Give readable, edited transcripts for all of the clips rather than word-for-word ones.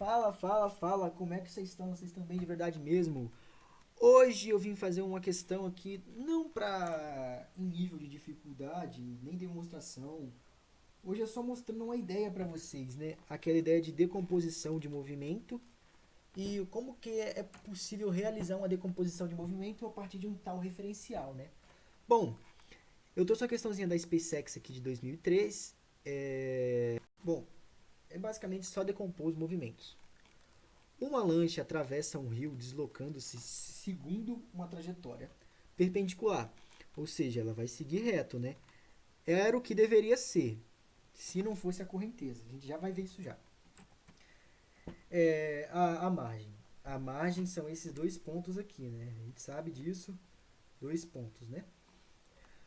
Fala, como é que vocês estão? Vocês estão bem de verdade mesmo? Hoje eu vim fazer uma questão aqui, não pra em nível de dificuldade, nem demonstração. Hoje é só mostrando uma ideia pra vocês, né? Aquela ideia de decomposição de movimento e como que é possível realizar uma decomposição de movimento a partir de um tal referencial, né? Bom, eu trouxe uma questãozinha da SpaceX aqui de 2003. Bom, é basicamente só decompor os movimentos. Uma lancha atravessa um rio deslocando-se segundo uma trajetória perpendicular, ou seja, ela vai seguir reto, né? Era o que deveria ser, se não fosse a correnteza. A gente já vai ver isso já. A margem. A margem são esses dois pontos aqui, né? A gente sabe disso. Dois pontos, né?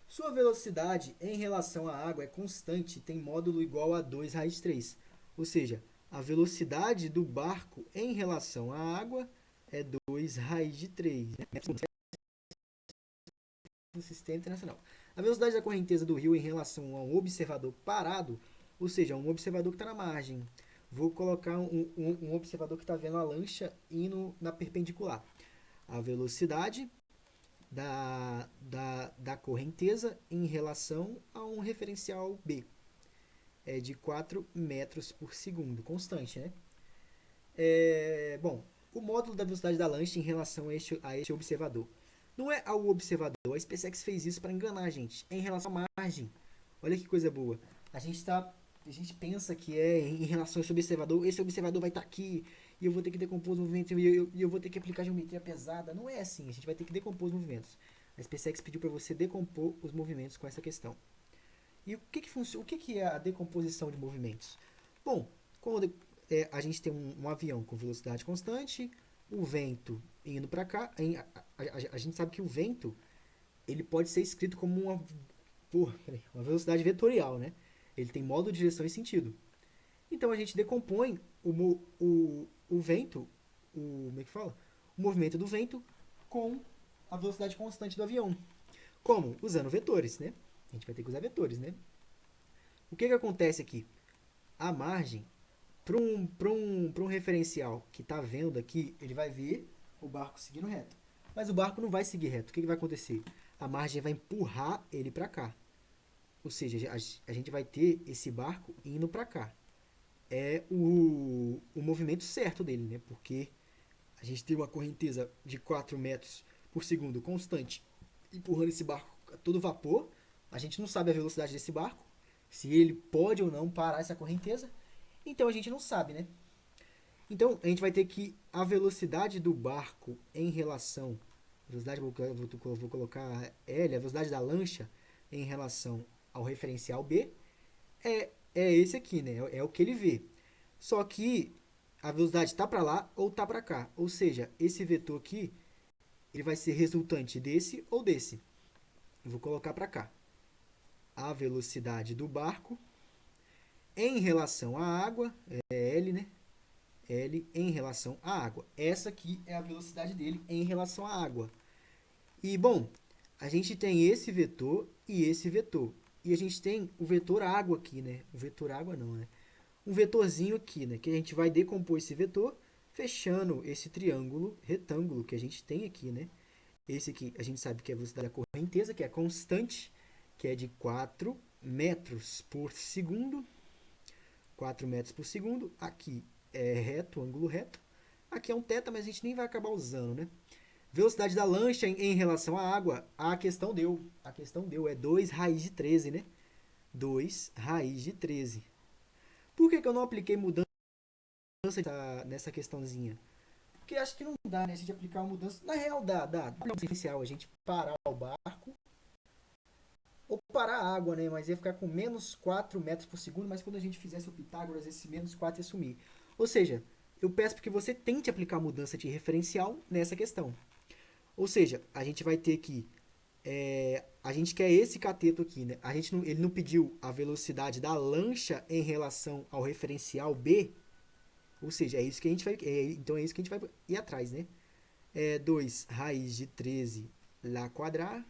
Sua velocidade em relação à água é constante e tem módulo igual a 2 raiz 3. Ou seja, a velocidade do barco em relação à água é 2 raiz de 3. Né? No sistema internacional. A velocidade da correnteza do rio em relação a um observador parado, ou seja, um observador que está na margem. Vou colocar um observador que está vendo a lancha indo na perpendicular. A velocidade da correnteza em relação a um referencial B. É de 4 metros por segundo, constante, né? Bom, o módulo da velocidade da lancha em relação a este observador. Não é ao observador, a SpaceX fez isso para enganar a gente. É em relação à margem. Olha que coisa boa. A gente pensa que é em relação a esse observador vai estar aqui, e eu vou ter que decompor os movimentos, e eu vou ter que aplicar geometria pesada. Não é assim, a gente vai ter que decompor os movimentos. A SpaceX pediu para você decompor os movimentos com essa questão. E o que é a decomposição de movimentos? Bom, quando a gente tem um avião com velocidade constante, o vento indo para cá, a gente sabe que o vento ele pode ser escrito como uma velocidade vetorial, né? Ele tem modo, direção e sentido. Então a gente decompõe o vento, como é que fala? O movimento do vento com a velocidade constante do avião. Como? Usando vetores, né? A gente vai ter que usar vetores, né? O que acontece aqui? A margem, para um referencial que está vendo aqui, ele vai ver o barco seguindo reto. Mas o barco não vai seguir reto. O que vai acontecer? A margem vai empurrar ele para cá. Ou seja, a gente vai ter esse barco indo para cá. É o movimento certo dele, né? Porque a gente tem uma correnteza de 4 metros por segundo constante empurrando esse barco a todo vapor. A gente não sabe a velocidade desse barco, se ele pode ou não parar essa correnteza. Então a gente não sabe, né? Então a gente vai ter que a velocidade do barco em relação. Velocidade, vou colocar L, a velocidade da lancha em relação ao referencial B é esse aqui, né? É o que ele vê. Só que a velocidade está para lá ou está para cá. Ou seja, esse vetor aqui ele vai ser resultante desse ou desse. Eu vou colocar para cá. A velocidade do barco em relação à água, é L, né? L em relação à água. Essa aqui é a velocidade dele em relação à água. E, bom, a gente tem esse vetor e esse vetor. E a gente tem o vetor água aqui, né? O vetor água não, né? Um vetorzinho aqui, né? Que a gente vai decompor esse vetor fechando esse triângulo retângulo que a gente tem aqui, né? Esse aqui a gente sabe que é a velocidade da correnteza, que é constante, que é de 4 metros por segundo. 4 metros por segundo. Aqui é reto, ângulo reto. Aqui é um θ, mas a gente nem vai acabar usando, né? Velocidade da lancha em relação à água, a questão deu. A questão deu, é 2 raiz de 13, né? 2 raiz de 13. Por que eu não apliquei mudança nessa questãozinha? Porque acho que não dá, né? A gente aplicar uma mudança. Na real, dá. É essencial a gente parar o barco ou parar a água, né? Mas ia ficar com menos 4 metros por segundo, mas quando a gente fizesse o Pitágoras, esse menos 4 ia sumir. Ou seja, eu peço que você tente aplicar a mudança de referencial nessa questão. Ou seja, a gente vai ter que a gente quer esse cateto aqui, né? Ele não pediu a velocidade da lancha em relação ao referencial B, ou seja, é isso que a gente vai, então é isso que a gente vai ir atrás, né? 2 raiz de 13 lá quadrado,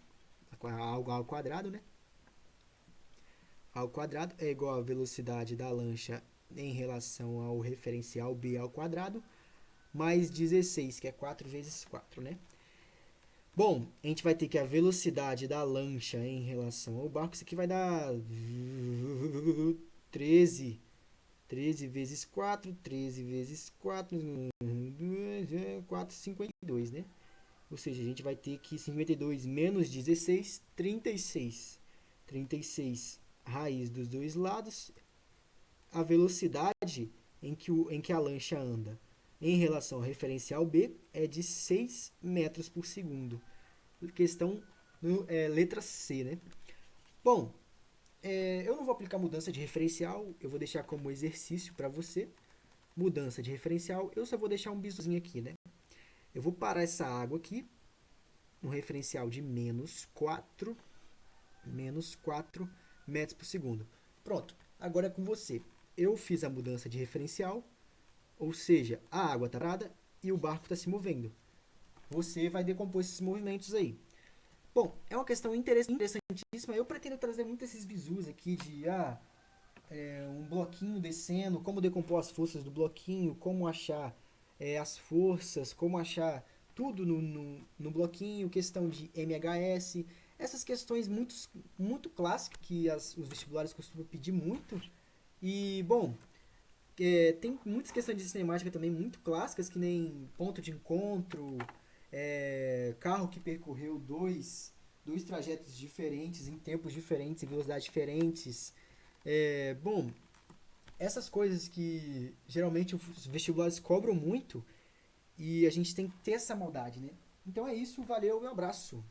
ao quadrado, né? Ao quadrado é igual a velocidade da lancha em relação ao referencial B ao quadrado, mais 16, que é 4 vezes 4, né? Bom, a gente vai ter que a velocidade da lancha em relação ao barco, isso aqui vai dar 13, 13 vezes 4, 13 vezes 4, 452, né? Ou seja, a gente vai ter que 52 menos 16, 36. 36 raiz dos dois lados. A velocidade em que a lancha anda em relação ao referencial B é de 6 metros por segundo. Questão letra C, né? Bom, eu não vou aplicar mudança de referencial, eu vou deixar como exercício para você. Mudança de referencial, eu só vou deixar um bisuzinho aqui, né? Eu vou parar essa água aqui no referencial de menos 4 metros por segundo. Pronto, agora é com você. Eu fiz a mudança de referencial, ou seja, a água está parada e o barco está se movendo. Você vai decompor esses movimentos aí. Bom, é uma questão interessantíssima. Eu pretendo trazer muito esses bizus aqui de um bloquinho descendo, como decompor as forças do bloquinho, como achar as forças, como achar tudo no bloquinho, questão de MHS, essas questões muito clássicas que os vestibulares costumam pedir muito. E, bom, tem muitas questões de cinemática também muito clássicas, que nem ponto de encontro, carro que percorreu dois trajetos diferentes, em tempos diferentes, em velocidades diferentes. Bom, essas coisas que geralmente os vestibulares cobram muito e a gente tem que ter essa maldade, né? Então é isso, valeu, um abraço.